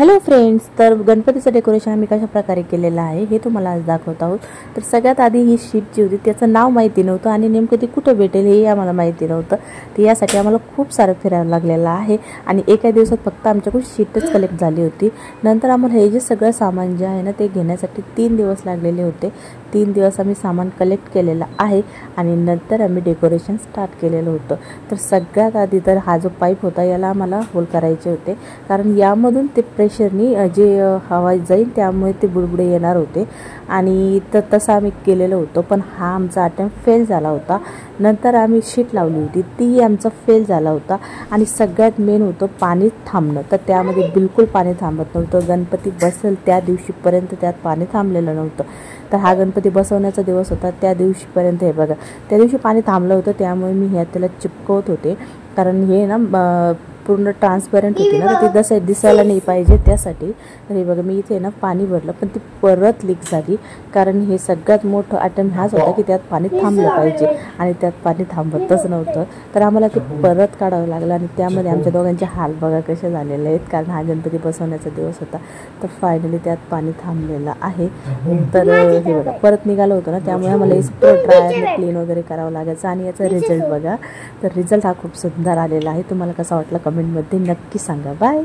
Hello friends, तर गणपतीचं decoration आम्ही कशा प्रकारे केलेलं आहे हे तुम्हाला आज दाखवत आहोत। तर सगळ्यात आधी ही शीट जी होती त्याचं नाव माहिती नव्हतं आणि नेमकं ती कुठं भेटेल हे आम्हाला माहिती नव्हतं। तर यासाठी आम्हाला खूप सारं फिरायला लागलेलं आहे आणि एका दिवसात फक्त आमच्याकडून शीटच कलेक्ट झाली होती। नंतर आम्हाला हे जे सगळं सामान जे आहे ना ते घेण्यासाठी 3 दिवस लागलेले होते। 3 दिवस आम्ही सामान कलेक्ट केलेलं आहे आणि नंतर आम्ही डेकोरेशन स्टार्ट केलेलं होतं। तर सगळ्यात आधी तर हा जो पाईप होता याला आम्हाला होल करायचे होते, कारण यामधून ते प्रेशरनी जे हवा जाईल त्यामुळे ते बुडबुडे येणार होते आणि तसं आम्ही केलेलं होतं। पण हा आमचा अटेम्प्ट फेल झाला होता। नंतर आम्ही शीट लावली होती ती आमचा फेल झाला होता आणि सगळ्यात मेन होतं पाणी थांबणं। तर त्यामध्ये बिलकुल पाणी थांबत नव्हतं। गणपती बसेल त्या दिवशीपर्यंत त्यात पाणी थांबलेलं नव्हतं। तर हा गणपती बसवण्याचा दिवस होता, त्या दिवशीपर्यंत हे बघा त्या दिवशी पाणी थांबलं होतं, त्यामुळे मी ह्या त्याला चिपकवत होते, कारण हे ना पूर्ण ट्रान्सपरंट होती ना, तर ती दिसायला नाही पाहिजे त्यासाठी। तर हे बघा मी इथे ना पाणी भरलं पण ती परत लीक झाली, कारण हे सगळ्यात मोठं अटेम्प्ट हाच होता की त्यात पाणी थांबलं पाहिजे आणि त्यात पाणी थांबतच नव्हतं। तर आम्हाला ते परत काढावं लागलं आणि त्यामध्ये आमच्या दोघांचे हाल बघा कसे झालेले आहेत, कारण हा गणपती बसवण्याचा दिवस होता। तर फायनली त्यात पाणी थांबलेलं आहे। तर हे बघा परत निघालं होतं ना, त्यामुळे आम्हाला हे ड्रायरने क्लीन वगैरे करावं लागायचं आणि याचा रिझल्ट बघा। तर रिझल्ट हा खूप सुंदर आलेला आहे। तुम्हाला कसा वाटला कमेंटमध्ये नक्की सांगा। बाय।